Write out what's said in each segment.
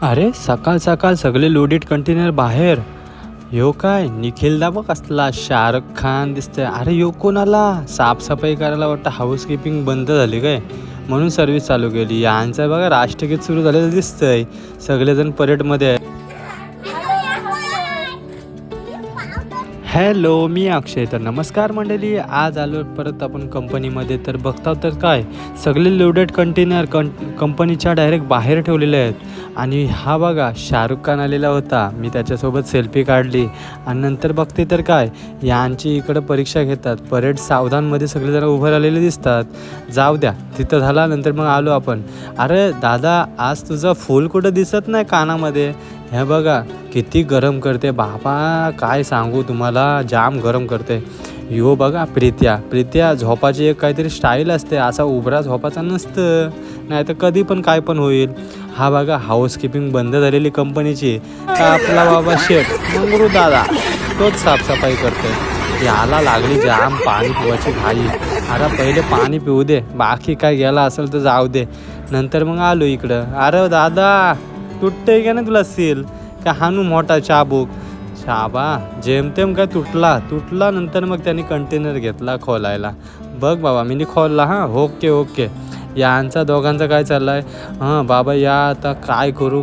अरे सकाळ सकाळ सगळे लोडेड कंटेनर बाहेर. यो काय निखिल दा बघ असला शाहरुख खान दिसतंय. अरे यो कोणाला साफसफाई करायला वाटतं हाऊसकीपिंग बंद झाली काय म्हणून सर्व्हिस चालू केली. यांचं बघा राष्ट्रगीत सुरू झालेलं दिसतंय. सगळेजण परेडमध्ये आहे. हॅलो मी अक्षय. तर नमस्कार मंडळी, आज आलो परत आपण कंपनीमध्ये. तर बघता तर काय सगळे लोडेड कंटेनर कंपनीच्या डायरेक्ट बाहेर ठेवलेले आहेत. आणि हा बघा शाहरुख खान आलेला होता. मी त्याच्यासोबत सेल्फी काढली आणि नंतर बघते तर काय यांची इकडं परीक्षा घेतात. परेड सावधानमध्ये सगळेजण उभं राहिलेले दिसतात. जाऊ द्या तिथं झाला. नंतर मग आलो आपण. अरे दादा आज तुझं फूल कुठं दिसत नाही कानामध्ये. हे बघा किती गरम करते बाबा, काय सांगू तुम्हाला, जाम गरम करते. यो बघा प्रीत्या झोपाची एक काहीतरी स्टाईल असते. असा उभरा झोपाचा नसतं, नाही तर कधी पण काय पण होईल. हा बघा हाऊसकीपिंग बंद झालेली कंपनीची. आपला बाबा शेठ मंगरू दादा तोच साफसफाई करते. याला लागली जाम पाणी पिवायची घाई. अरे पहिले पाणी पिऊ दे, बाकी काय गेला असेल तर जाऊ दे. नंतर मग आलो इकडं. अरे दादा तुटते का नाही तुला सील का हानू मोठा चाबूक. शाबा जेमतेम काय तुटला. नंतर मग त्यांनी कंटेनर घेतला खोलायला. बघ बाबा मी खोलला. हां ओके. यांचा दोघांचा काय चाललं आहे. हां बाबा या आता काय करू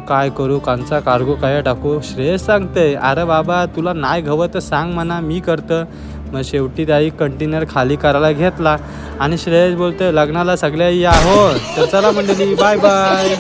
कांचा कार्गो काय टाकू. श्रेयस सांगते अरे बाबा तुला नाही घवं तर सांग म्हणा, मी करतं. मग शेवटी त्याही कंटेनर खाली करायला घेतला आणि श्रेयस बोलतोय लग्नाला सगळ्या या हो. तर चला मंडळी बाय बाय.